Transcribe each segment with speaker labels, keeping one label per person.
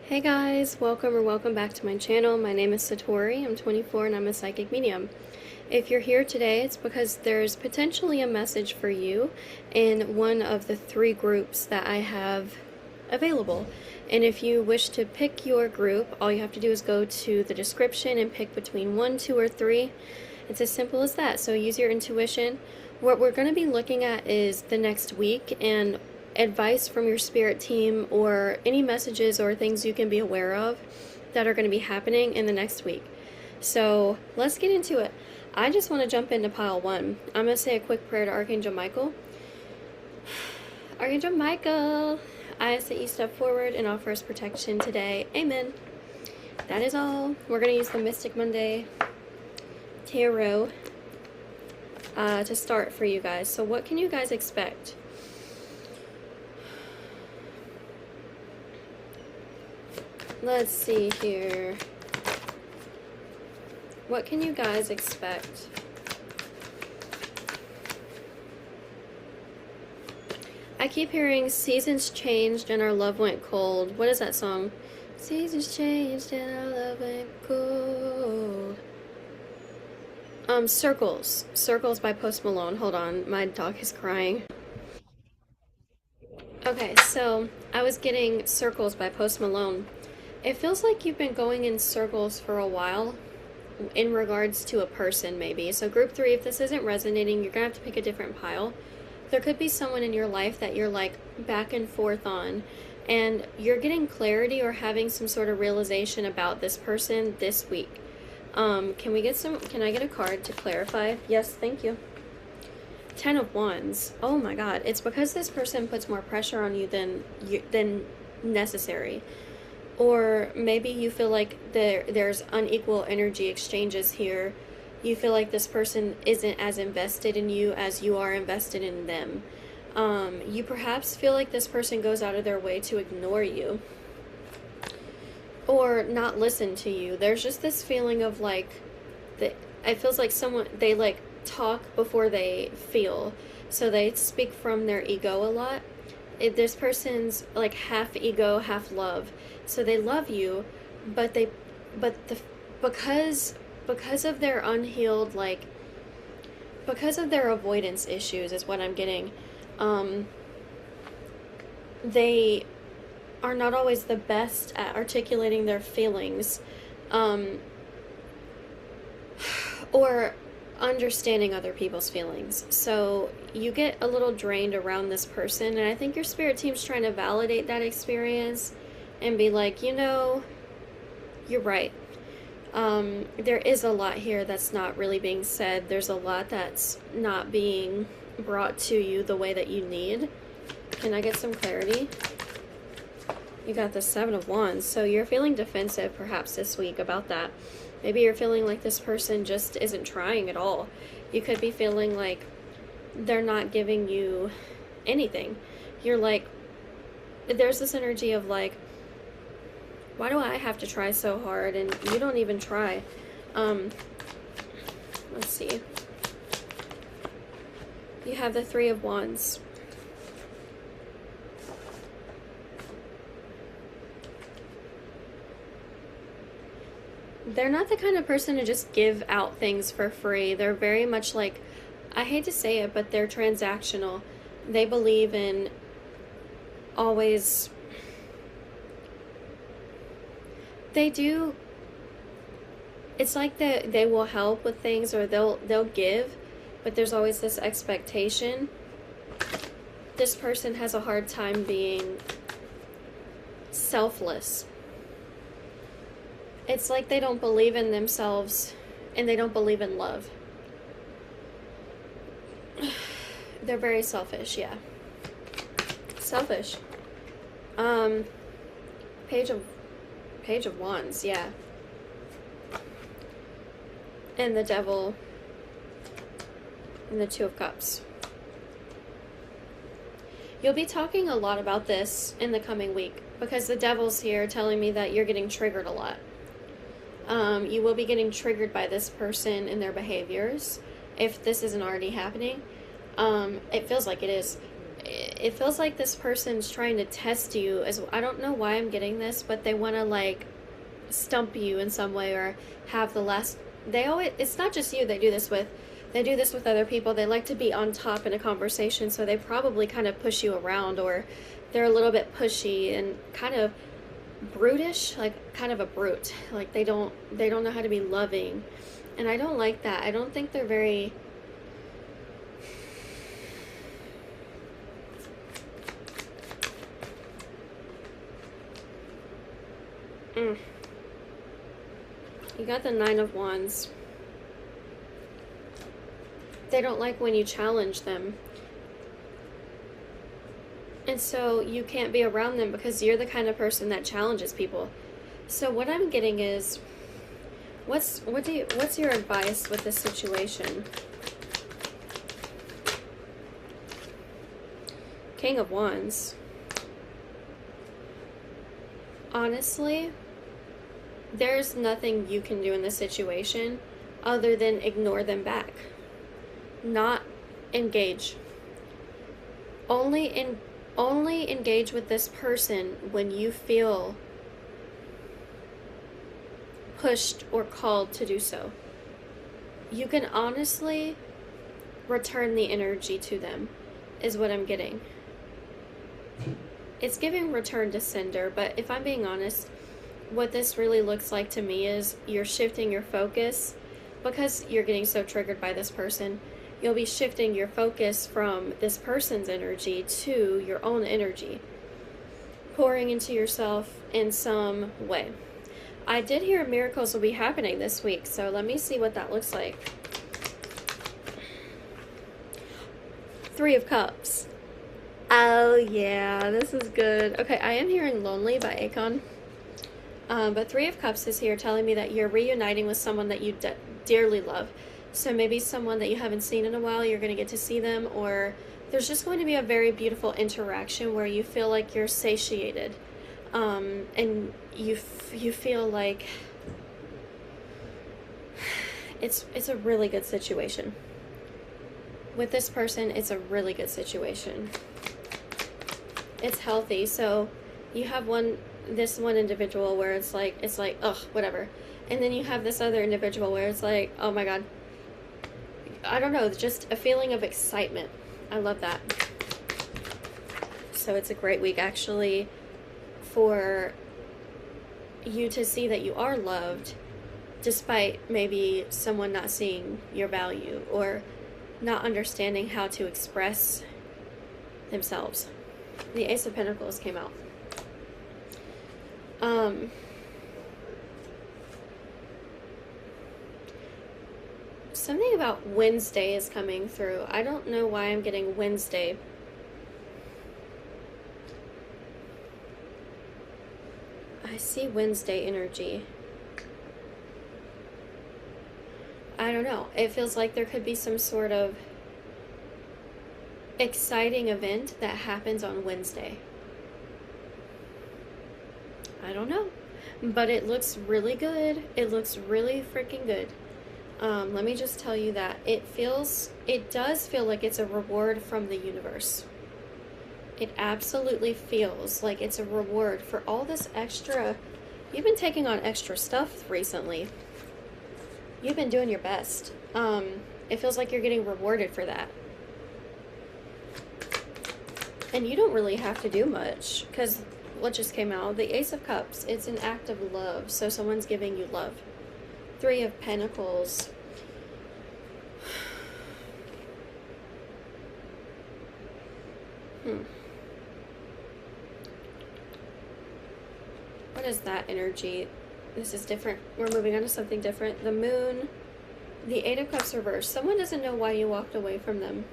Speaker 1: Hey guys, welcome back to my channel. My name is Satori. I'm 24 and I'm a psychic medium. If you're here today, it's because there's potentially a message for you in one of the 3 groups that I have available. And if you wish to pick your group, all you have to do is go to the description and pick between 1, 2, or 3. It's as simple as that. So use your intuition. What we're going to be looking at is the next week and advice from your spirit team or any messages or things you can be aware of that are going to be happening in the next week. So let's get into it. I just want to jump into pile 1. I'm going to say a quick prayer to Archangel Michael. Archangel Michael, I ask that you step forward and offer us protection today. Amen. That is all. We're going to use the Mystic Monday Tarot to start for you guys. So what can you guys expect? Let's see here. What can you guys expect? I keep hearing seasons changed and our love went cold. What is that song? Seasons changed and our love went cold. Circles. Circles by Post Malone. Hold on, my dog is crying. Okay, so I was getting Circles by Post Malone. It feels like you've been going in circles for a while in regards to a person, maybe. So group 3, if this isn't resonating, you're going to have to pick a different pile. There could be someone in your life that you're like back and forth on, and you're getting clarity or having some sort of realization about this person this week. Can I get a card to clarify? Yes, thank you. 10 of Wands. Oh my God. It's because this person puts more pressure on you than necessary. Or maybe you feel like there's unequal energy exchanges here. You feel like this person isn't as invested in you as you are invested in them. You perhaps feel like this person goes out of their way to ignore you or not listen to you. There's just this feeling of like, it feels like they like talk before they feel. So they speak from their ego a lot. This person's like half ego, half love. So they love you, because of their unhealed, like, because of their avoidance issues is what I'm getting. They are not always the best at articulating their feelings, or understanding other people's feelings. So you get a little drained around this person, and I think your spirit team's trying to validate that experience and be like, you know, you're right. There is a lot here that's not really being said. There's a lot that's not being brought to you the way that you need. Can I get some clarity? You got the 7 of Wands, so you're feeling defensive perhaps this week about that. Maybe you're feeling like this person just isn't trying at all. You could be feeling like they're not giving you anything. You're like, there's this energy of like, why do I have to try so hard and you don't even try? Let's see. You have the 3 of Wands. They're not the kind of person to just give out things for free. They're very much like, I hate to say it, but they're transactional. They believe in always... They do. It's like they will help with things, or they'll give, but there's always this expectation. This person has a hard time being selfless. It's like they don't believe in themselves and they don't believe in love. They're very selfish, yeah. Selfish. Page of Wands, yeah. And the Devil and the 2 of Cups. You'll be talking a lot about this in the coming week because the Devil's here telling me that you're getting triggered a lot. You will be getting triggered by this person and their behaviors if this isn't already happening. It feels like it is. it feels like this person's trying to test you. As I don't know why I'm getting this, but they want to like stump you in some way, or have the last. They always, it's not just you. They do this with other people. They like to be on top in a conversation, so they probably kind of push you around, or they're a little bit pushy and kind of brutish, like kind of a brute. Like they don't know how to be loving, and I don't like that. I don't think they're very. You got the Nine of Wands. They don't like when you challenge them. And so you can't be around them because you're the kind of person that challenges people. So what I'm getting is, what's your advice with this situation? King of Wands. Honestly, there's nothing you can do in this situation other than ignore them back. Not engage. Only engage with this person when you feel pushed or called to do so. You can honestly return the energy to them, is what I'm getting. It's giving return to sender, but if I'm being honest, what this really looks like to me is you're shifting your focus because you're getting so triggered by this person. You'll be shifting your focus from this person's energy to your own energy, pouring into yourself in some way. I did hear miracles will be happening this week, so let me see what that looks like. Three of Cups. Oh yeah, this is good. Okay, I am hearing Lonely by Akon. But Three of Cups is here telling me that you're reuniting with someone that you dearly love. So maybe someone that you haven't seen in a while, you're going to get to see them, or there's just going to be a very beautiful interaction where you feel like you're satiated. And you feel like it's a really good situation. With this person, it's a really good situation. It's healthy. So you have this one individual where it's like, ugh, whatever. And then you have this other individual where it's like, oh my God. I don't know, just a feeling of excitement. I love that. So it's a great week actually for you to see that you are loved despite maybe someone not seeing your value or not understanding how to express themselves. The Ace of Pentacles came out. Something about Wednesday is coming through. I don't know why I'm getting Wednesday. I see Wednesday energy. I don't know. It feels like there could be some sort of exciting event that happens on Wednesday. I don't know. But it looks really good. It looks really freaking good. Let me just tell you that it does feel like it's a reward from the universe. It absolutely feels like it's a reward for all this extra. You've been taking on extra stuff recently. You've been doing your best. It feels like you're getting rewarded for that. And you don't really have to do much, because what just came out, the Ace of Cups, it's an act of love. So someone's giving you love. Three of Pentacles. What is that energy? This is different. We're moving on to something different. The Moon. The Eight of Cups reversed. Someone doesn't know why you walked away from them.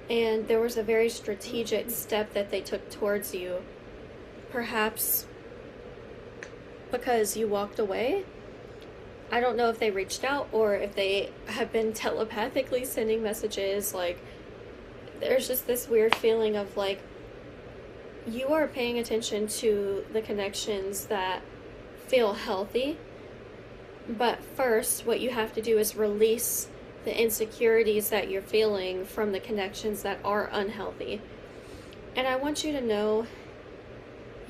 Speaker 1: And there was a very strategic step that they took towards you. Perhaps because you walked away. I don't know if they reached out or if they have been telepathically sending messages. Like, there's just this weird feeling of like, you are paying attention to the connections that feel healthy. But first, what you have to do is release the insecurities that you're feeling from the connections that are unhealthy. And I want you to know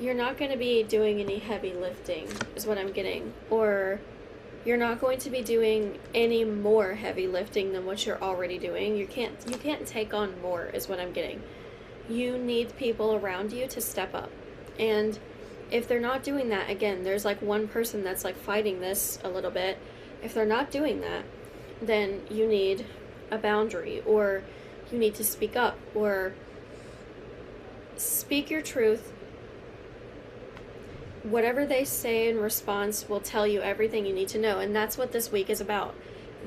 Speaker 1: you're not going to be doing any heavy lifting, is what I'm getting. Or you're not going to be doing any more heavy lifting than what you're already doing. You can't take on more, is what I'm getting. You need people around you to step up. And if they're not doing that, again, there's like one person that's like fighting this a little bit. If they're not doing that, then you need a boundary, or you need to speak up, or speak your truth. Whatever they say in response will tell you everything you need to know, and that's what this week is about.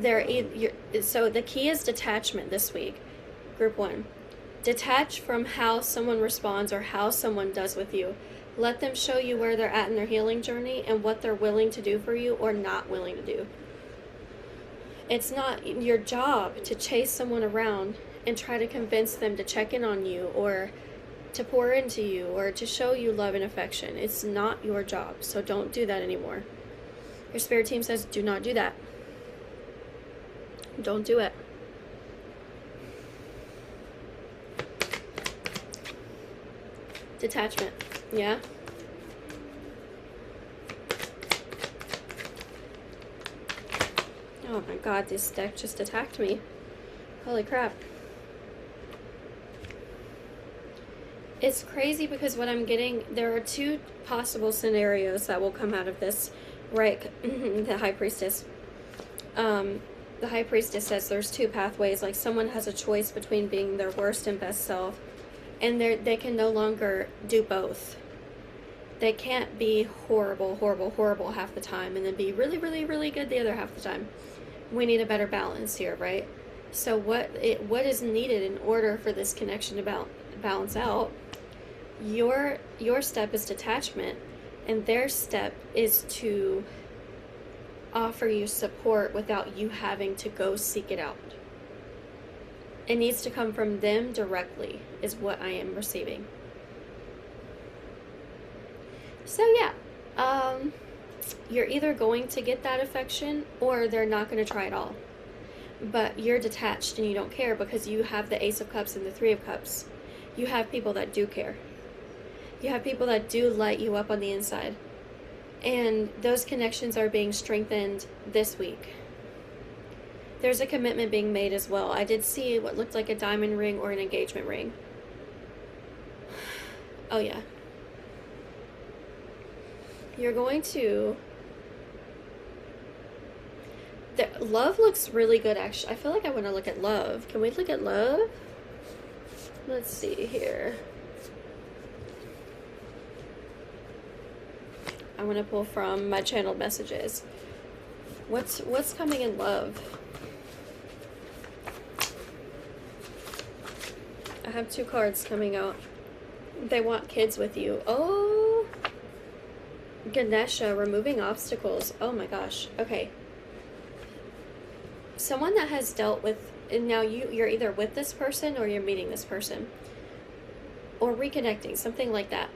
Speaker 1: So the key is detachment this week. Group 1. Detach from how someone responds or how someone does with you. Let them show you where they're at in their healing journey and what they're willing to do for you or not willing to do. It's not your job to chase someone around and try to convince them to check in on you or to pour into you or to show you love and affection. It's not your job, so don't do that anymore. Your spirit team says, do not do that. Don't do it. Detachment, yeah? Oh my god, this deck just attacked me. Holy crap. It's crazy because what I'm getting, there are 2 possible scenarios that will come out of this, right? The High Priestess. The High Priestess says there's 2 pathways, like someone has a choice between being their worst and best self, and they can no longer do both. They can't be horrible, horrible, horrible half the time and then be really, really, really good the other half the time. We need a better balance here, right? So what is needed in order for this connection to balance out? Your step is detachment, and their step is to offer you support without you having to go seek it out. It needs to come from them directly, is what I am receiving. So yeah, you're either going to get that affection or they're not going to try at all. But you're detached and you don't care because you have the Ace of Cups and the 3 of Cups. You have people that do care. You have people that do light you up on the inside. And those connections are being strengthened this week. There's a commitment being made as well. I did see what looked like a diamond ring or an engagement ring. Oh yeah. You're going to... love looks really good, actually. I feel like I want to look at love. Can we look at love? Let's see here. I want to pull from my channeled messages. What's coming in love? I have 2 cards coming out. They want kids with you. Oh, Ganesha, removing obstacles. Oh my gosh. Okay. Someone that has dealt with, and now you're either with this person or you're meeting this person. Or reconnecting, something like that.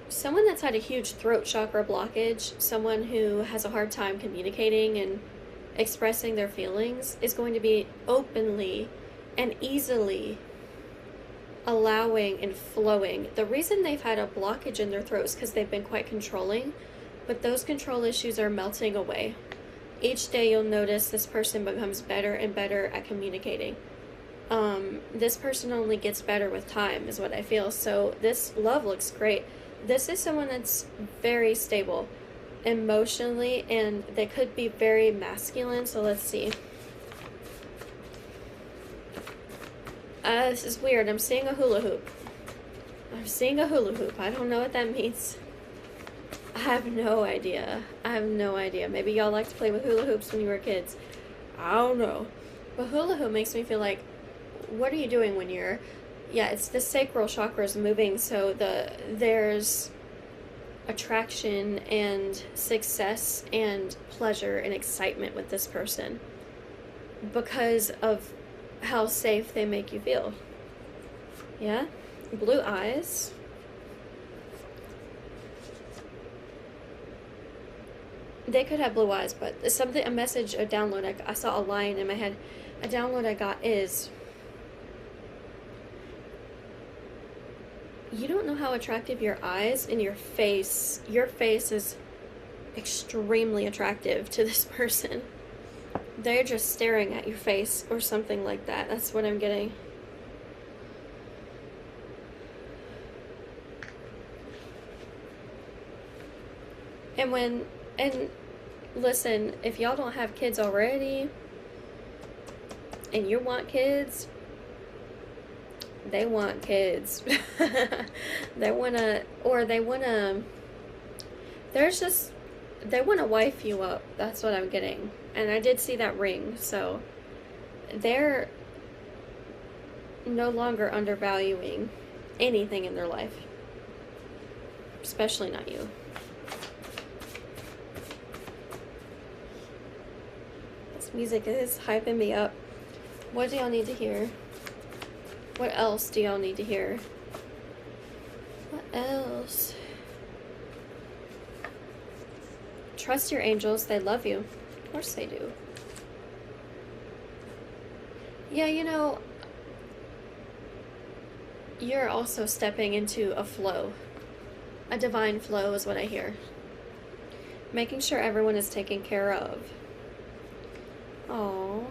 Speaker 1: Someone that's had a huge throat chakra blockage, someone who has a hard time communicating and expressing their feelings, is going to be openly and easily allowing and flowing. The reason they've had a blockage in their throat is because they've been quite controlling, but those control issues are melting away. Each day you'll notice this person becomes better and better at communicating. This person only gets better with time, is what I feel. So this love looks great. This is someone that's very stable emotionally, and they could be very masculine. So let's see. This is weird. I'm seeing a hula hoop. I'm seeing a hula hoop. I don't know what that means. I have no idea. I have no idea. Maybe y'all like to play with hula hoops when you were kids. I don't know. But hula hoop makes me feel like, what are you doing when you're... Yeah, it's the sacral chakra is moving, so there's attraction and success and pleasure and excitement with this person because of how safe they make you feel. Yeah? Blue eyes. They could have blue eyes, but a message, a download, I saw a line in my head. A download I got is, you don't know how attractive your eyes and your face is extremely attractive to this person. They're just staring at your face or something like that. That's what I'm getting. And listen, if y'all don't have kids already and you want kids, they want kids. They want to wife you up. That's what I'm getting. And I did see that ring, so they're no longer undervaluing anything in their life. Especially not you. This music is hyping me up. What do y'all need to hear? What else do y'all need to hear? What else? Trust your angels. They love you. Of course they do. Yeah, you know, you're also stepping into a flow. A divine flow is what I hear. Making sure everyone is taken care of. Oh.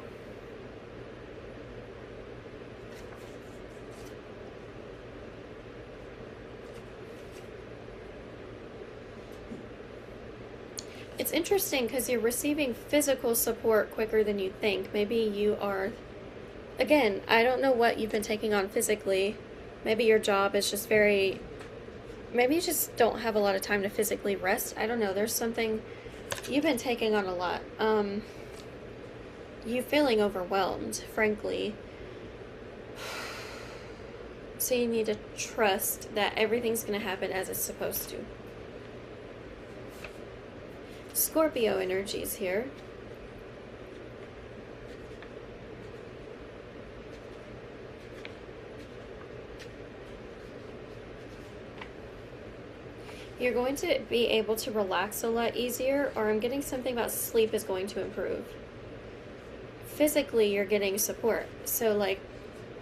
Speaker 1: It's interesting because you're receiving physical support quicker than you think. Maybe you are, again, I don't know what you've been taking on physically. Maybe your job is just maybe you just don't have a lot of time to physically rest. I don't know. There's something, you've been taking on a lot. You feeling overwhelmed, frankly. So you need to trust that everything's going to happen as it's supposed to. Scorpio energies here. You're going to be able to relax a lot easier, or I'm getting something about sleep is going to improve. Physically, you're getting support. So like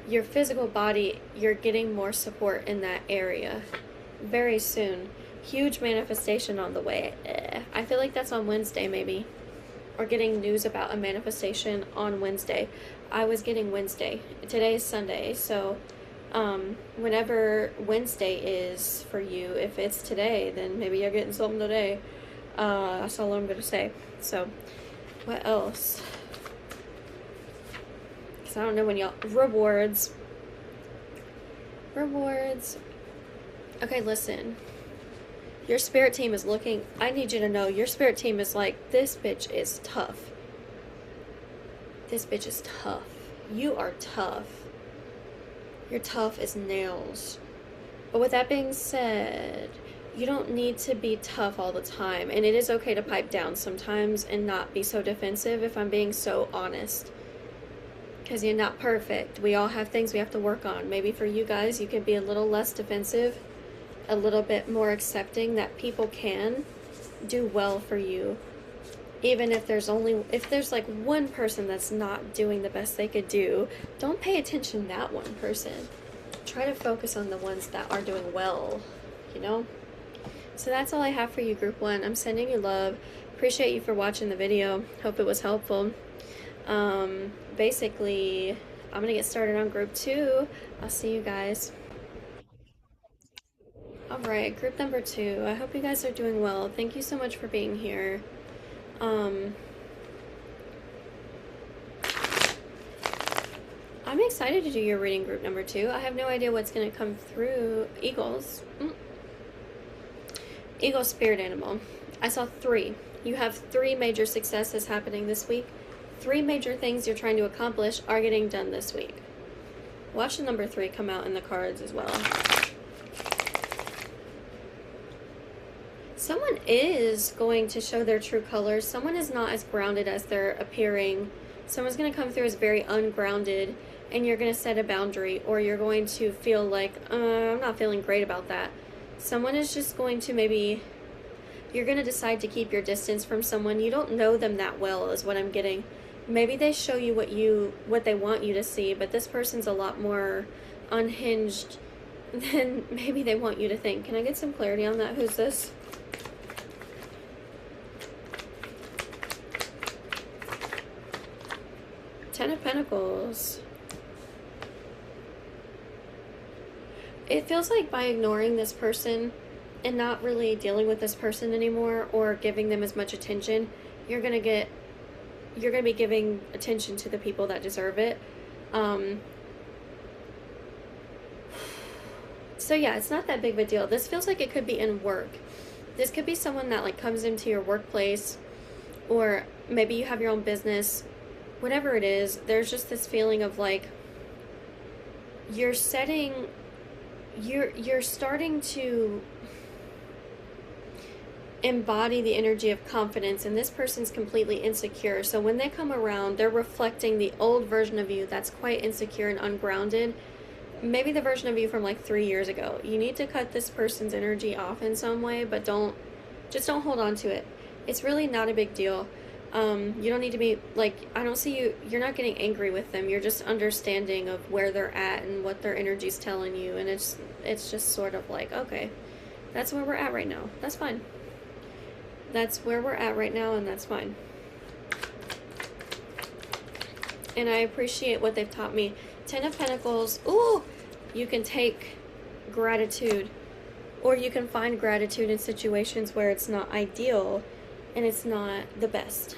Speaker 1: your physical body, you're getting more support in that area very soon. Huge manifestation on the way. I feel like that's on Wednesday maybe. Or getting news about a manifestation on Wednesday. I was getting Wednesday. Today is Sunday, so whenever Wednesday is for you, if it's today, then maybe you're getting something today. That's all I'm going to say. So, what else? Because I don't know when y'all... Rewards. Okay, listen. Your spirit team is looking... I need you to know, your spirit team is like, this bitch is tough. This bitch is tough. You are tough. You're tough as nails. But with that being said, you don't need to be tough all the time. And it is okay to pipe down sometimes and not be so defensive, if I'm being so honest. Because you're not perfect. We all have things we have to work on. Maybe for you guys, you can be a little less defensive, a little bit more accepting that people can do well for you. Even if there's like one person that's not doing the best they could do, don't pay attention to that one person. Try to focus on the ones that are doing well, you know? So that's all I have for you, Group 1. I'm sending you love. Appreciate you for watching the video. Hope it was helpful. Basically, I'm going to get started on Group 2. I'll see you guys. Alright, group number 2. I hope you guys are doing well. Thank you so much for being here. I'm excited to do your reading, group number 2. I have no idea what's going to come through. Eagles. Eagle spirit animal. I saw 3. You have 3 major successes happening this week. 3 major things you're trying to accomplish are getting done this week. Watch the number 3 come out in the cards as well. Someone is going to show their true colors. Someone is not as grounded as they're appearing. Someone's going to come through as very ungrounded, and you're going to set a boundary, or you're going to feel like, I'm not feeling great about that. Someone is just going to maybe You're going to decide to keep your distance from someone. You don't know them that well is what I'm getting. Maybe they show you what they want you to see, but this person's a lot more unhinged than maybe they want you to think. Can I get some clarity on that? Who's this? Ten of Pentacles. It feels like by ignoring this person and not really dealing with this person anymore or giving them as much attention, you're going to be giving attention to the people that deserve it. So yeah, it's not that big of a deal. This feels like it could be in work. This could be someone that like comes into your workplace, or maybe you have your own business. Whatever it is, there's just this feeling of like you're starting to embody the energy of confidence, and this person's completely insecure. So when they come around, they're reflecting the old version of you that's quite insecure and ungrounded. Maybe the version of you from like 3 years ago. You need to cut this person's energy off in some way, but don't hold on to it. It's really not a big deal. You don't need to be like, I don't see you're not getting angry with them. You're just understanding of where they're at and what their energy's telling you. And it's just sort of like, okay, that's where we're at right now. That's fine. That's where we're at right now, and that's fine. And I appreciate what they've taught me. 10 of Pentacles. Ooh, you can take gratitude, or you can find gratitude in situations where it's not ideal and it's not the best.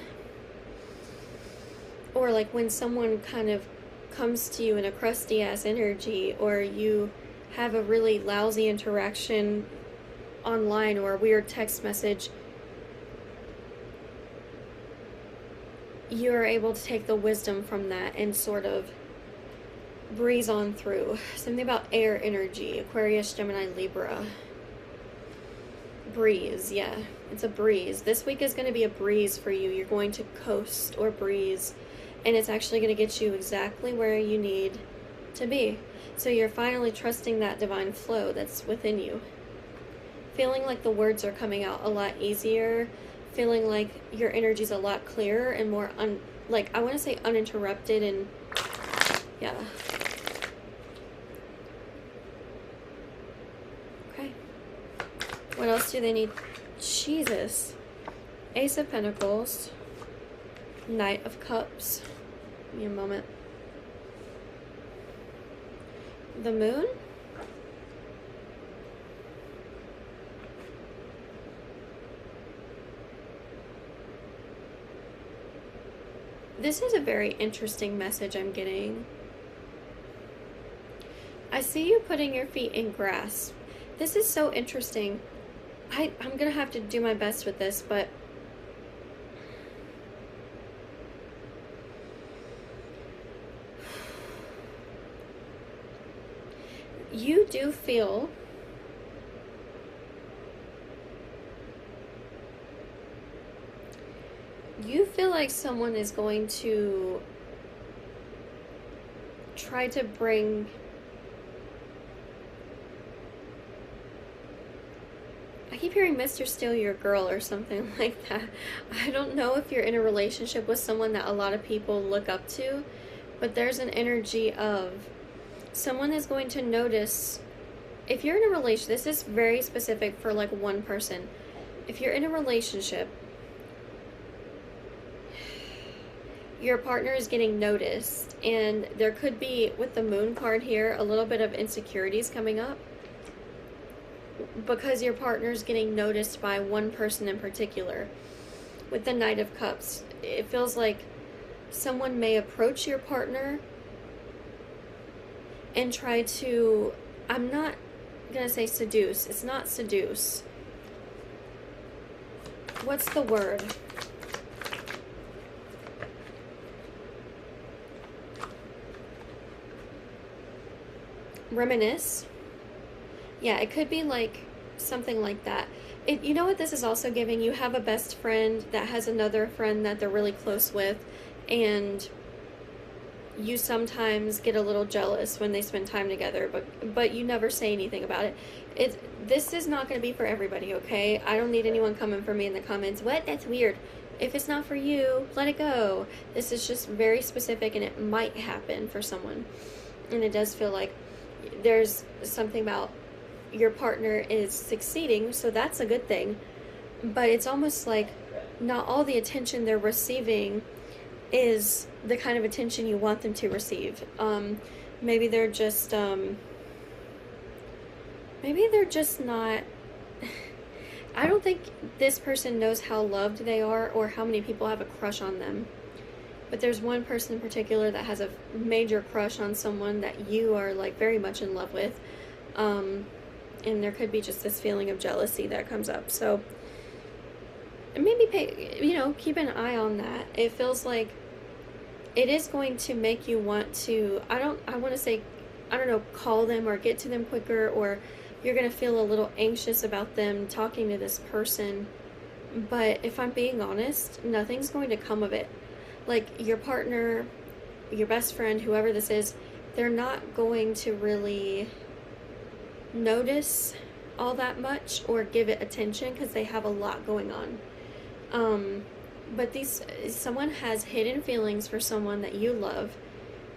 Speaker 1: Or like when someone kind of comes to you in a crusty ass energy, or you have a really lousy interaction online or a weird text message, you're able to take the wisdom from that and sort of breeze on through. Something about air energy. Aquarius, Gemini, Libra. Breeze, yeah. It's a breeze. This week is going to be a breeze for you. You're going to coast or breeze, and it's actually going to get you exactly where you need to be. So you're finally trusting that divine flow that's within you. Feeling like the words are coming out a lot easier. Feeling like your energy's a lot clearer and more I want to say uninterrupted, and yeah. Okay. What else do they need? Jesus. Ace of Pentacles. Knight of Cups. Give me a moment. The Moon. This is a very interesting message I'm getting. I see you putting your feet in grass. This is so interesting. I'm going to have to do my best with this, but you do feel like someone is going to try to bring I keep hearing Mr. Steal Your Girl or something like that. I don't know if you're in a relationship with someone that a lot of people look up to, but there's an energy of someone is going to notice. If you're in a relationship, this is very specific for like one person. If you're in a relationship, your partner is getting noticed, and there could be, with the Moon card here, a little bit of insecurities coming up because your partner's getting noticed by one person in particular. With the Knight of Cups, it feels like someone may approach your partner and try to, I'm not gonna say seduce, it's not seduce. What's the word? Reminisce. Yeah, it could be like something like that. You know what this is also giving? You have a best friend that has another friend that they're really close with, and you sometimes get a little jealous when they spend time together, but you never say anything about it. This is not going to be for everybody, okay? I don't need anyone coming for me in the comments. What? That's weird. If it's not for you, let it go. This is just very specific, and it might happen for someone. And it does feel like there's something about your partner is succeeding, so that's a good thing. But it's almost like not all the attention they're receiving is the kind of attention you want them to receive. Maybe they're just not. I don't think this person knows how loved they are or how many people have a crush on them. But there's one person in particular that has a major crush on someone that you are like very much in love with. And there could be just this feeling of jealousy that comes up. So maybe keep an eye on that. It feels like it is going to make you want to, call them or get to them quicker, or you're going to feel a little anxious about them talking to this person. But if I'm being honest, nothing's going to come of it. Like your partner, your best friend, whoever this is, they're not going to really notice all that much or give it attention because they have a lot going on. But someone has hidden feelings for someone that you love,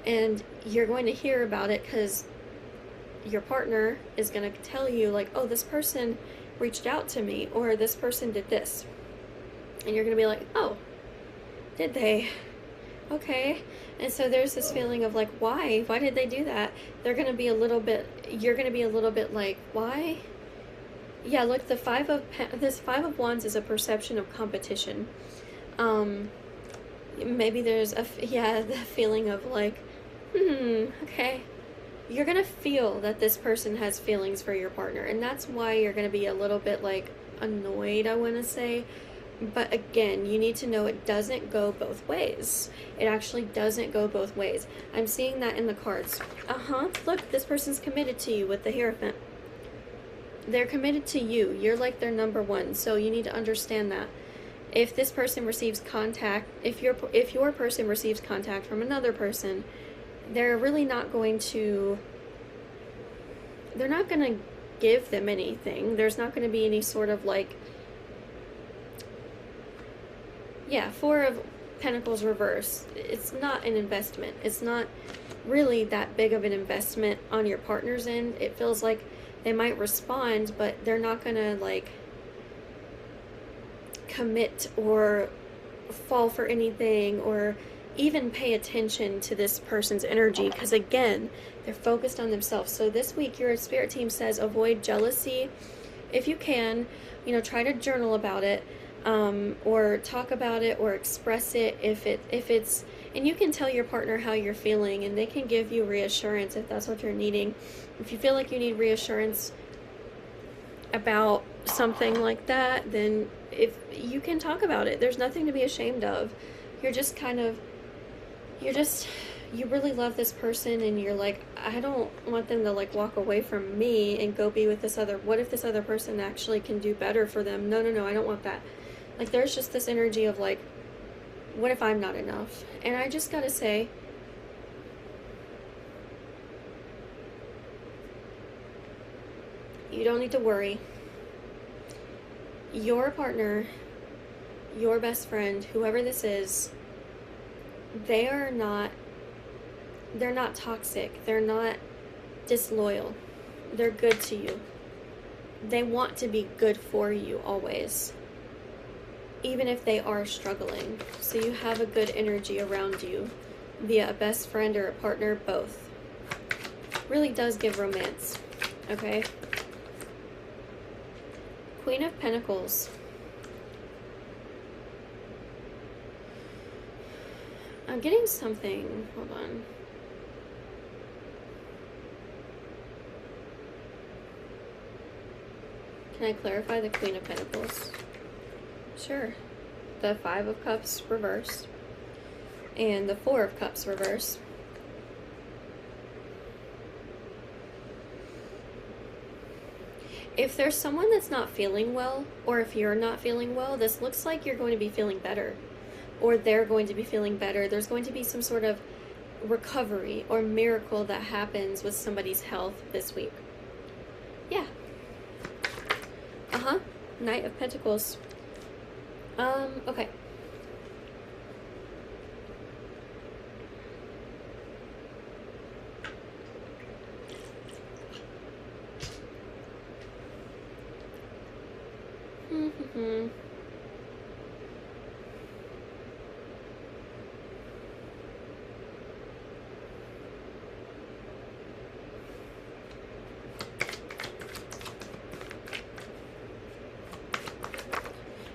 Speaker 1: and you're going to hear about it because your partner is going to tell you like, oh, this person reached out to me, or this person did this, and you're going to be like, oh, did they? Okay. And so there's this feeling of like, why did they do that? You're going to be a little bit like, why? Yeah, look, this Five of Wands is a perception of competition. Maybe there's the feeling of like, okay. You're going to feel that this person has feelings for your partner, and that's why you're going to be a little bit like annoyed, I want to say. But again, you need to know it doesn't go both ways. It actually doesn't go both ways. I'm seeing that in the cards. Look, this person's committed to you with the Hierophant. They're committed to you. You're like their number one. So you need to understand that. If this person receives contact, if your person receives contact from another person, they're not going to give them anything. There's not going to be any sort of like, Four of Pentacles reverse. It's not an investment. It's not really that big of an investment on your partner's end. It feels like they might respond, but they're not going to like commit or fall for anything or even pay attention to this person's energy, because again, they're focused on themselves. So this week your spirit team says avoid jealousy if you can. Try to journal about it, or talk about it or express it if it's, and you can tell your partner how you're feeling, and they can give you reassurance if that's what you're needing. If you feel like you need reassurance about something like that, then if you can talk about it, there's nothing to be ashamed of. You really love this person, and you're like, I don't want them to like walk away from me and go be with this other, what if this other person actually can do better for them? No, I don't want that. Like, there's just this energy of like, what if I'm not enough? And I just gotta say, you don't need to worry. Your partner, your best friend, whoever this is, they're not toxic. They're not disloyal. They're good to you. They want to be good for you always, even if they are struggling. So you have a good energy around you via a best friend or a partner, both. Really does give romance, okay? Queen of Pentacles. I'm getting something. Hold on. Can I clarify the Queen of Pentacles? Sure. The Five of Cups reverse and the Four of Cups reverse. If there's someone that's not feeling well, or if you're not feeling well, this looks like you're going to be feeling better, or they're going to be feeling better. There's going to be some sort of recovery or miracle that happens with somebody's health this week. Yeah. Knight of Pentacles. Okay.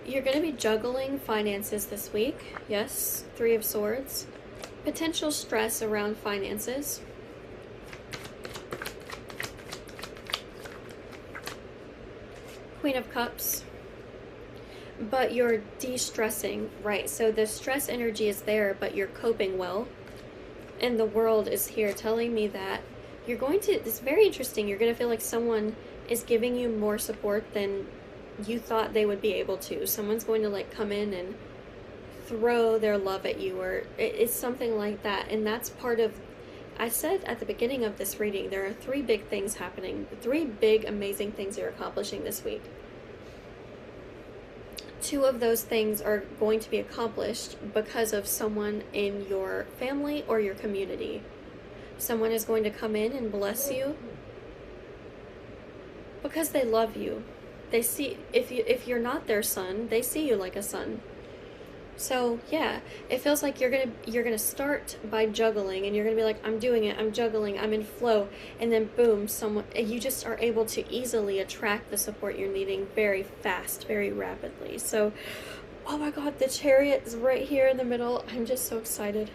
Speaker 1: You're going to be juggling finances this week. Yes, Three of Swords. Potential stress around finances. Queen of Cups. But you're de-stressing, right? So the stress energy is there, but you're coping well. And the world is here telling me that you're going to, it's very interesting, you're going to feel like someone is giving you more support than you thought they would be able to. Someone's going to like come in and throw their love at you, or it's something like that. And that's part of, I said at the beginning of this reading, there are 3 big things happening, 3 big amazing things you're accomplishing this week. 2 of those things are going to be accomplished because of someone in your family or your community. Someone is going to come in and bless you because they love you. They see, if you're not their son, they see you like a son. So yeah, it feels like you're gonna start by juggling, and you're gonna be like, I'm doing it, I'm juggling, I'm in flow, and then boom, you just are able to easily attract the support you're needing very fast, very rapidly. So, oh my God, the Chariot is right here in the middle. I'm just so excited.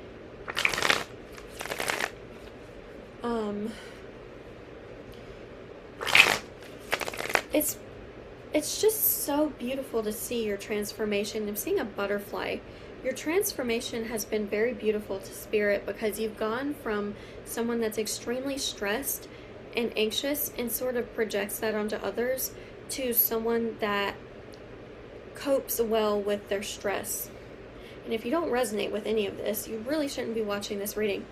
Speaker 1: It's just so beautiful to see your transformation. I'm seeing a butterfly. Your transformation has been very beautiful to Spirit, because you've gone from someone that's extremely stressed and anxious and sort of projects that onto others to someone that copes well with their stress. And if you don't resonate with any of this, you really shouldn't be watching this reading.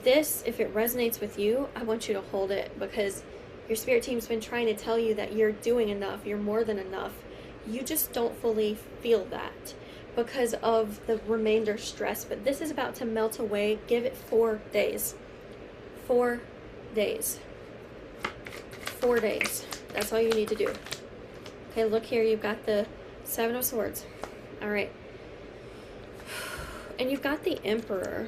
Speaker 1: This, if it resonates with you, I want you to hold it, because your spirit team's been trying to tell you that you're doing enough, you're more than enough. You just don't fully feel that because of the remainder stress. But this is about to melt away. Give it 4 days. 4 days. 4 days. That's all you need to do. Okay, look here. You've got the 7 of Swords. All right. And you've got the Emperor.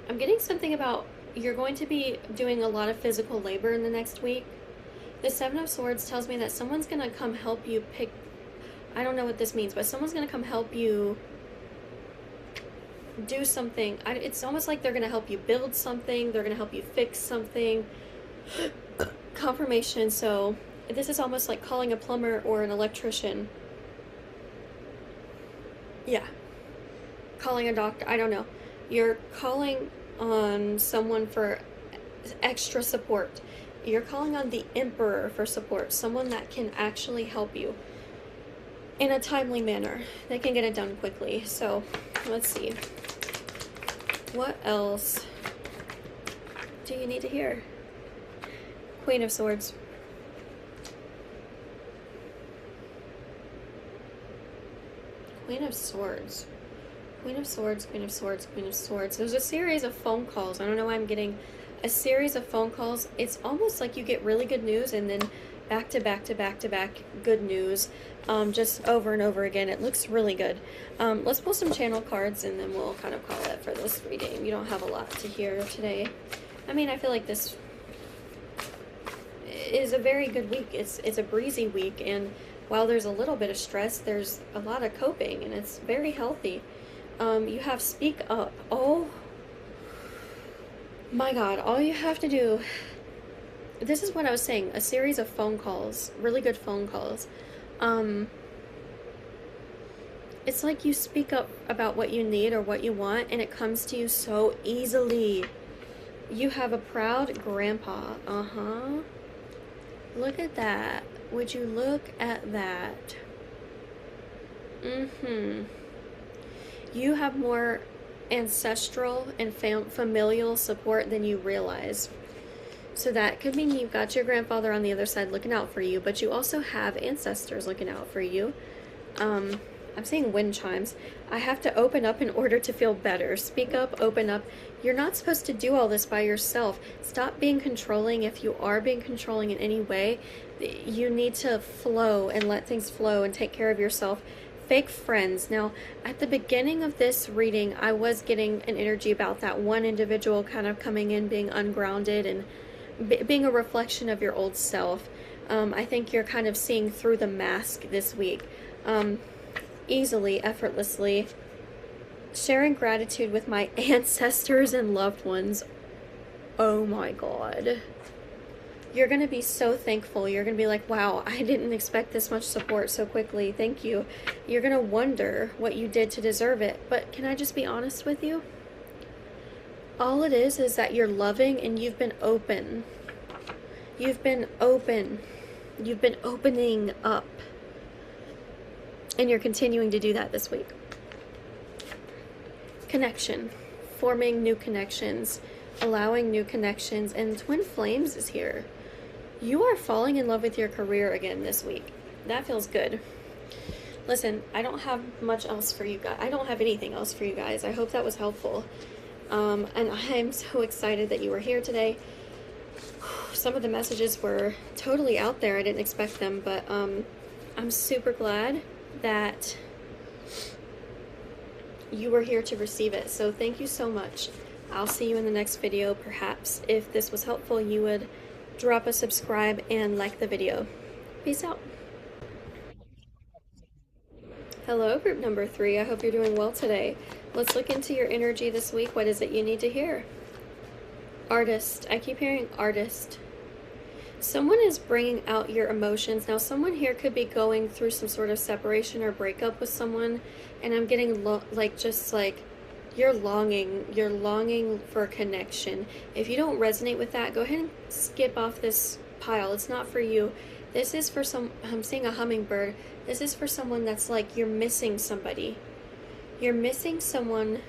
Speaker 1: I'm getting something about you're going to be doing a lot of physical labor in the next week. The 7 of Swords tells me that someone's going to come help you pick, I don't know what this means, but someone's going to come help you do something. It's almost like they're going to help you build something. They're going to help you fix something. Confirmation. So this is almost like calling a plumber or an electrician. Yeah. Calling a doctor. I don't know. You're calling on someone for extra support. You're calling on the Emperor for support. Someone that can actually help you in a timely manner. They can get it done quickly. So let's see. What else do you need to hear? Queen of Swords. Queen of Swords. Queen of Swords, Queen of Swords, Queen of Swords. There's a series of phone calls. I don't know why I'm getting a series of phone calls. It's almost like you get really good news and then back to back to back to back good news, just over and over again. It looks really good. Let's pull some channel cards and then we'll kind of call it for this reading. You don't have a lot to hear today. I mean, I feel like this is a very good week. It's a breezy week, and while there's a little bit of stress, there's a lot of coping, and it's very healthy. You have Speak Up. Oh my God, all you have to do, this is what I was saying, a series of phone calls, really good phone calls. It's like you speak up about what you need or what you want, and it comes to you so easily. You have a proud grandpa. Look at that. Would you look at that? You have more ancestral and familial support than you realize. So that could mean you've got your grandfather on the other side looking out for you, but you also have ancestors looking out for you. I'm seeing wind chimes. I have to open up in order to feel better. Speak up, open up. You're not supposed to do all this by yourself. Stop being controlling. If you are being controlling in any way, you need to flow and let things flow and take care of yourself. Fake friends. Now, at the beginning of this reading, I was getting an energy about that one individual kind of coming in, being ungrounded and being a reflection of your old self. I think you're kind of seeing through the mask this week. Easily, effortlessly. Sharing gratitude with my ancestors and loved ones. Oh my God. You're going to be so thankful. You're going to be like, wow, I didn't expect this much support so quickly. Thank you. You're going to wonder what you did to deserve it. But can I just be honest with you? All it is that you're loving and you've been open. You've been open. You've been opening up. And you're continuing to do that this week. Connection. Forming new connections. Allowing new connections. And Twin Flames is here. You are falling in love with your career again this week. That feels good. Listen, I don't have much else for you guys. I don't have anything else for you guys. I hope that was helpful. And I'm so excited that you were here today. Some of the messages were totally out there. I didn't expect them, but I'm super glad that you were here to receive it. So thank you so much. I'll see you in the next video. Perhaps if this was helpful, you would drop a subscribe and like the video. Peace out. Hello, group number 3. I hope you're doing well today. Let's look into your energy this week. What is it you need to hear? Artist. I keep hearing artist. Someone is bringing out your emotions. Now, someone here could be going through some sort of separation or breakup with someone, and I'm getting you're longing for a connection. If you don't resonate with that, go ahead and skip off this pile. It's not for you. This is for I'm seeing a hummingbird. This is for someone that's like, you're missing somebody. You're missing someone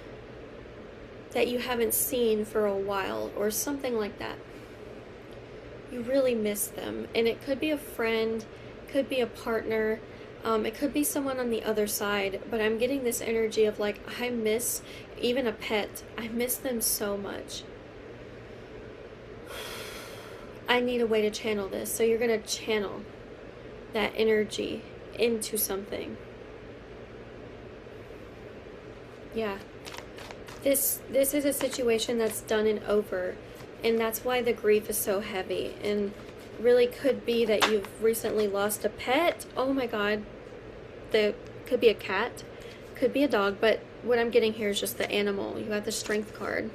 Speaker 1: that you haven't seen for a while or something like that. You really miss them. And it could be a friend, could be a partner, it could be someone on the other side, but I'm getting this energy of like, I miss even a pet. I miss them so much. I need a way to channel this. So you're going to channel that energy into something. Yeah. This is a situation that's done and over. And that's why the grief is so heavy. And really could be that you've recently lost a pet. Oh my God. Could be a cat. Could be a dog. But what I'm getting here is just the animal. You got the Strength card.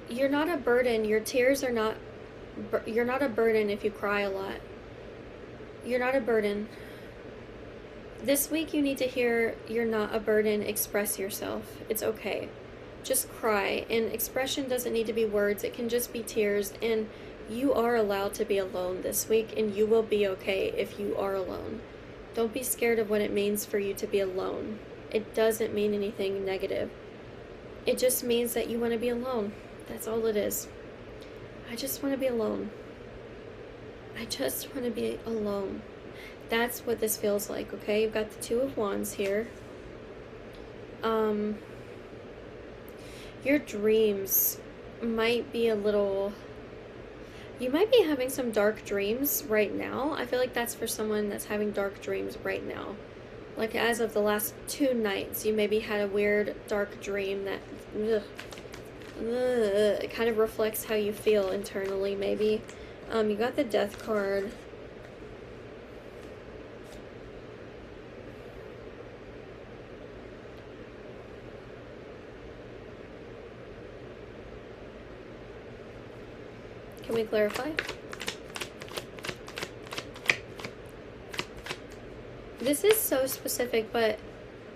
Speaker 1: You're not a burden. Your tears are not... You're not a burden if you cry a lot. You're not a burden. This week you need to hear you're not a burden. Express yourself. It's okay. Just cry. And expression doesn't need to be words. It can just be tears. And you are allowed to be alone this week. And you will be okay if you are alone. Don't be scared of what it means for you to be alone. It doesn't mean anything negative. It just means that you want to be alone. That's all it is. I just want to be alone. I just want to be alone. That's what this feels like, okay? You've got the Two of Wands here. Your dreams might be a little... You might be having some dark dreams right now. I feel like that's for someone that's having dark dreams right now. Like as of the last 2 nights, you maybe had a weird dark dream that... it kind of reflects how you feel internally, maybe. You got the Death card. Can we clarify? This is so specific, but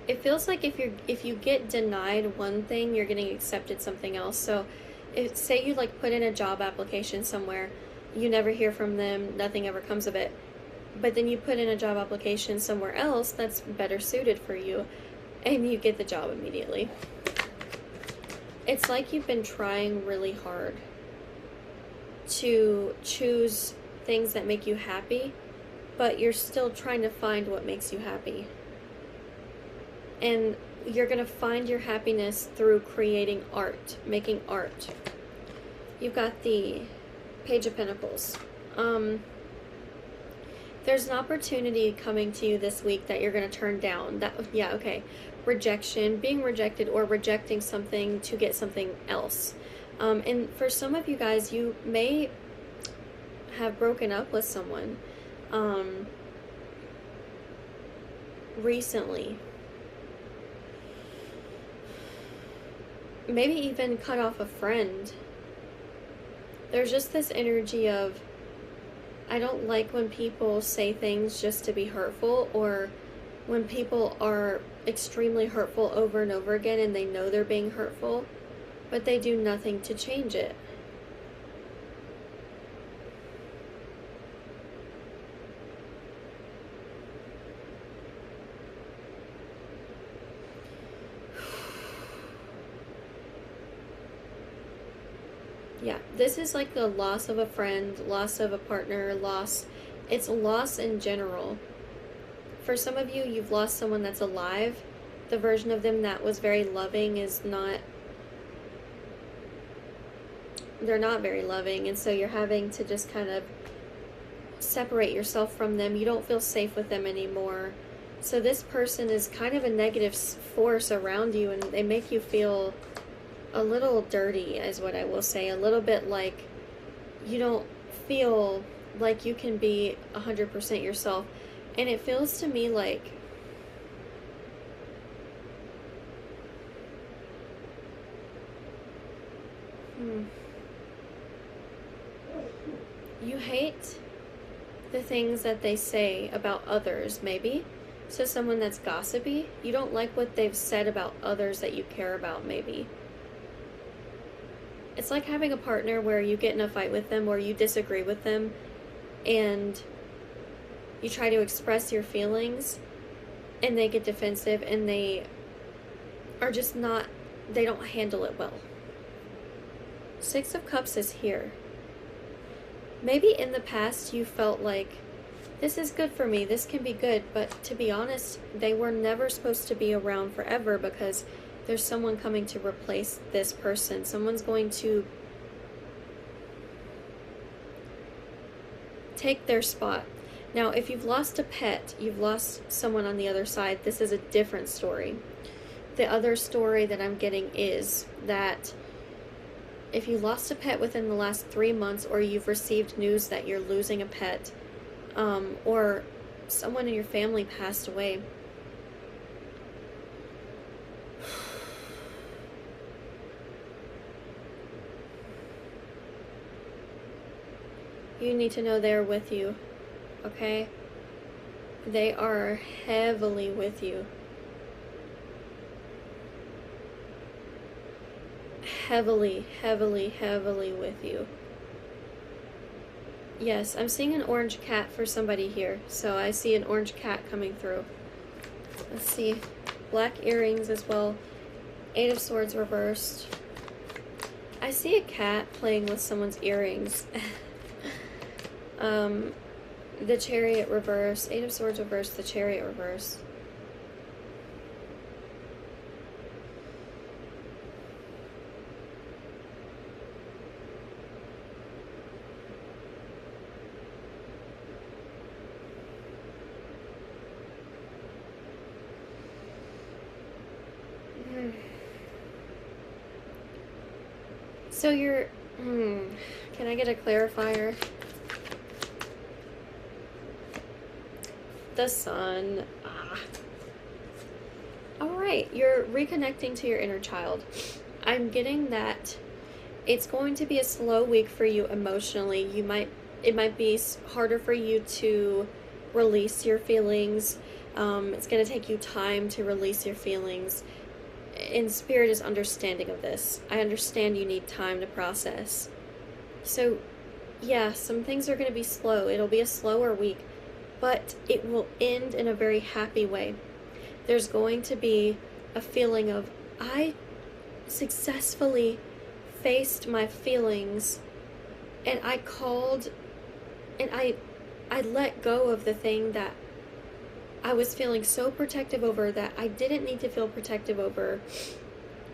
Speaker 1: it feels like if you get denied one thing, you're getting accepted something else. So, if say you like put in a job application somewhere, you never hear from them, nothing ever comes of it. But then you put in a job application somewhere else that's better suited for you, and you get the job immediately. It's like you've been trying really hard to choose things that make you happy, but you're still trying to find what makes you happy. And you're going to find your happiness through creating art, making art. You've got the Page of Pentacles. There's an opportunity coming to you this week that you're going to turn down. Rejection, being rejected, or rejecting something to get something else. And for some of you guys, you may have broken up with someone recently. Maybe even cut off a friend. There's just this energy of, I don't like when people say things just to be hurtful, or when people are extremely hurtful over and over again and they know they're being hurtful, but they do nothing to change it. Yeah, this is like the loss of a friend, loss of a partner, loss. It's a loss in general. For some of you, you've lost someone that's alive. The version of them that was very loving is not, they're not very loving, and so you're having to just kind of separate yourself from them. You don't feel safe with them anymore. So this person is kind of a negative force around you, and they make you feel a little dirty, is what I will say. A little bit like you don't feel like you can be 100% yourself. And it feels to me like you hate the things that they say about others, maybe. So someone that's gossipy, you don't like what they've said about others that you care about, maybe. It's like having a partner where you get in a fight with them or you disagree with them, and you try to express your feelings, and they get defensive, and they are just not, they don't handle it well. Six of Cups is here. Maybe in the past you felt like, this is good for me, this can be good, but to be honest, they were never supposed to be around forever, because there's someone coming to replace this person. Someone's going to take their spot. Now, if you've lost a pet, you've lost someone on the other side, this is a different story. The other story that I'm getting is that if you lost a pet within the last 3 months, or you've received news that you're losing a pet, or someone in your family passed away, you need to know they're with you, okay? They are heavily with you. Heavily, heavily, heavily with you. Yes, I'm seeing an orange cat for somebody here. So I see an orange cat coming through. Let's see. Black earrings as well. Eight of Swords reversed. I see a cat playing with someone's earrings. The Chariot reverse. Eight of Swords reverse. The Chariot reverse. So you're, can I get a clarifier? The Sun. Alright, you're reconnecting to your inner child. I'm getting that it's going to be a slow week for you emotionally. It might be harder for you to release your feelings. It's going to take you time to release your feelings. And Spirit is understanding of this. I understand you need time to process. So, yeah, some things are going to be slow. It'll be a slower week, but it will end in a very happy way. There's going to be a feeling of, I successfully faced my feelings, and I called, and I let go of the thing that I was feeling so protective over that I didn't need to feel protective over.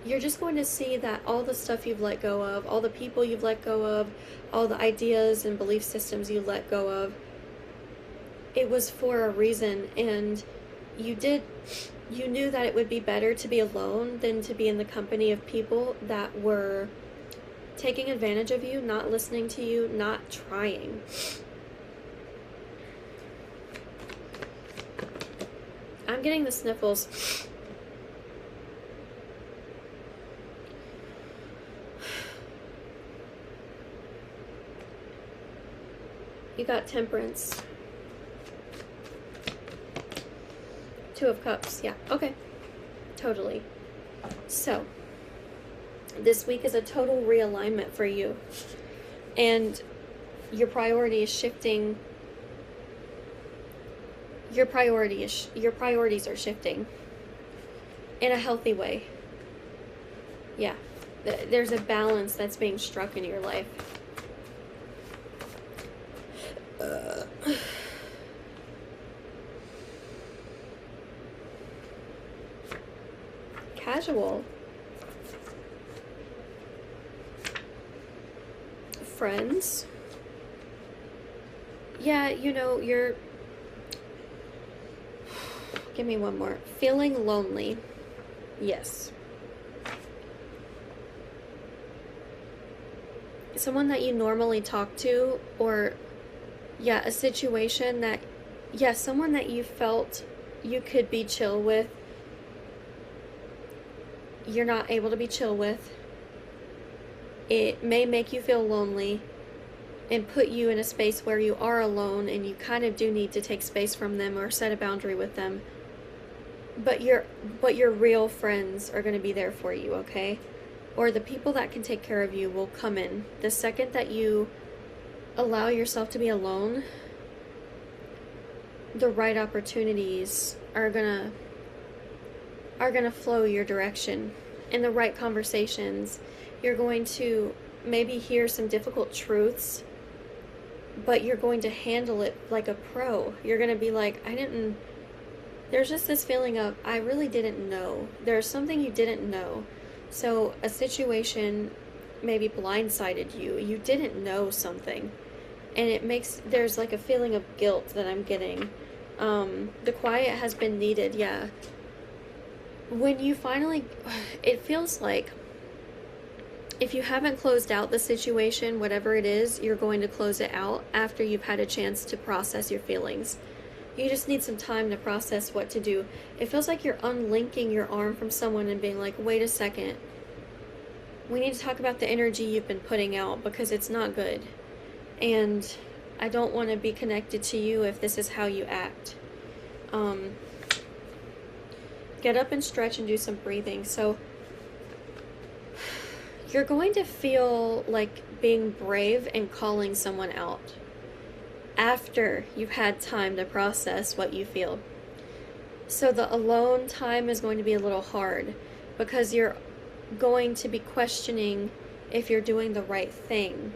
Speaker 1: You're just going to see that all the stuff you've let go of, all the people you've let go of, all the ideas and belief systems you let go of, it was for a reason. And you knew that it would be better to be alone than to be in the company of people that were taking advantage of you, not listening to you, not trying. I'm getting the sniffles. You got Temperance. Two of Cups. Yeah, okay. Totally. So, this week is a total realignment for you. And your priority is shifting. Your priorities are shifting in a healthy way. Yeah. There's a balance that's being struck in your life. Casual. Friends. Yeah, you're... Give me one more. Feeling lonely. Yes. Someone that you normally talk to, or, yeah, a situation that, yeah, someone that you felt you could be chill with, you're not able to be chill with. It may make you feel lonely and put you in a space where you are alone and you kind of do need to take space from them or set a boundary with them. But your real friends are going to be there for you, okay? Or the people that can take care of you will come in. The second that you allow yourself to be alone, the right opportunities are gonna flow your direction. In the right conversations, you're going to maybe hear some difficult truths, but you're going to handle it like a pro. You're going to be like, there's just this feeling of, I really didn't know. There's something you didn't know. So a situation maybe blindsided you. You didn't know something. And there's like a feeling of guilt that I'm getting. The quiet has been needed, yeah. When you finally, it feels like if you haven't closed out the situation, whatever it is, you're going to close it out after you've had a chance to process your feelings. You just need some time to process what to do. It feels like you're unlinking your arm from someone and being like, wait a second. We need to talk about the energy you've been putting out because it's not good. And I don't want to be connected to you if this is how you act. Get up and stretch and do some breathing. So you're going to feel like being brave and calling someone out after you've had time to process what you feel. So the alone time is going to be a little hard because you're going to be questioning if you're doing the right thing.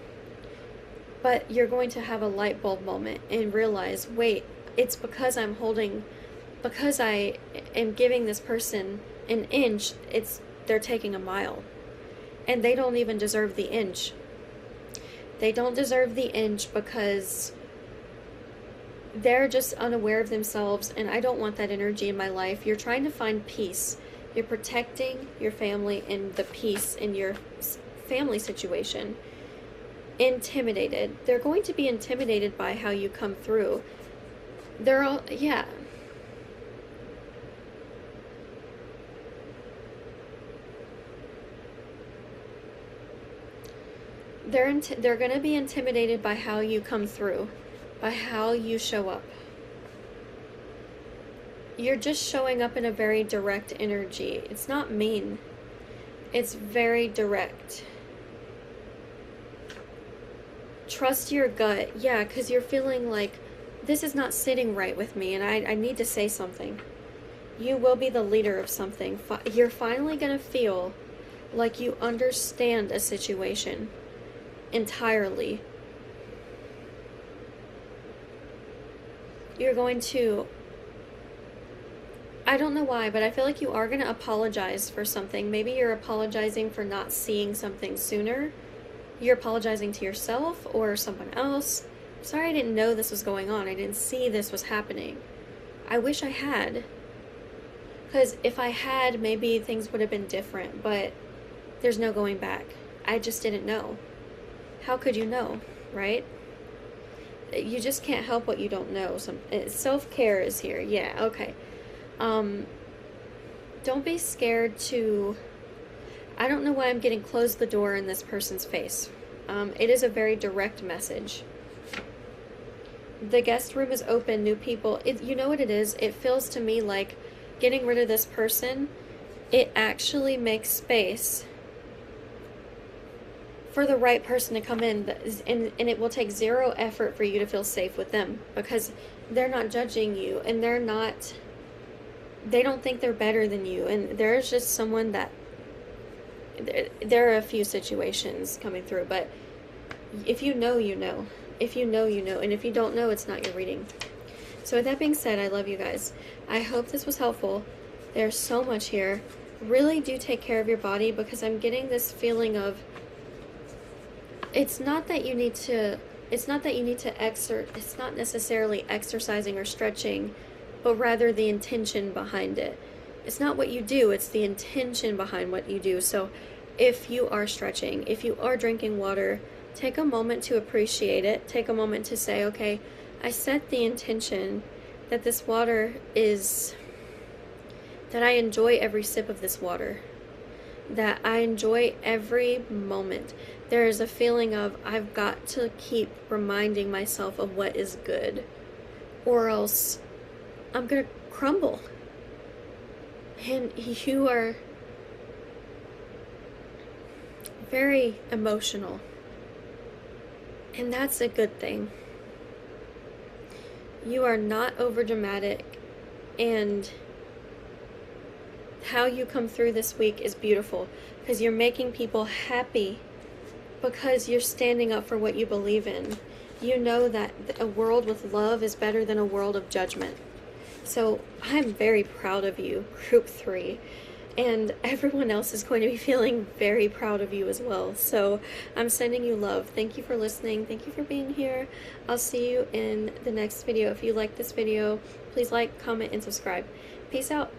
Speaker 1: But you're going to have a light bulb moment and realize, wait, it's because I am giving this person an inch, they're taking a mile. And they don't even deserve the inch. They don't deserve the inch because they're just unaware of themselves, and I don't want that energy in my life. You're trying to find peace. You're protecting your family and the peace in your family situation. Intimidated. They're going to be intimidated by how you come through. They're all, yeah. They're going to be intimidated by how you come through, by how you show up. You're just showing up in a very direct energy. It's not mean. It's very direct. Trust your gut. Yeah, because you're feeling like this is not sitting right with me and I need to say something. You will be the leader of something. You're finally going to feel like you understand a situation entirely. You're going to, I don't know why, but I feel like you are going to apologize for something. Maybe you're apologizing for not seeing something sooner. You're apologizing to yourself or someone else. Sorry, I didn't know this was going on. I didn't see this was happening. I wish I had. Because if I had, maybe things would have been different, but there's no going back. I just didn't know. How could you know, right? You just can't help what you don't know. Self-care is here. Yeah, okay. Don't be scared to... I don't know why I'm getting close the door in this person's face. It is a very direct message. The guest room is open, new people. You know what it is? It feels to me like getting rid of this person, it actually makes space for the right person to come in, and it will take zero effort for you to feel safe with them, because they're not judging you, and they don't think they're better than you, and there's just someone that, there are a few situations coming through, but if you know, you know. If you know, you know, and if you don't know, it's not your reading. So with that being said, I love you guys. I hope this was helpful. There's so much here. Really do take care of your body, because I'm getting this feeling of, it's not necessarily exercising or stretching, but rather the intention behind it. It's not what you do, it's the intention behind what you do. So if you are stretching, if you are drinking water, take a moment to appreciate it. Take a moment to say, okay, I set the intention that this water is, that I enjoy every sip of this water, that I enjoy every moment. There is a feeling of, I've got to keep reminding myself of what is good, or else I'm gonna crumble. And you are very emotional, and that's a good thing. You are not overdramatic, and how you come through this week is beautiful, because you're making people happy, because you're standing up for what you believe in. You know that a world with love is better than a world of judgment. So I'm very proud of you, Group 3. And everyone else is going to be feeling very proud of you as well. So I'm sending you love. Thank you for listening. Thank you for being here. I'll see you in the next video. If you like this video, please like, comment, and subscribe. Peace out.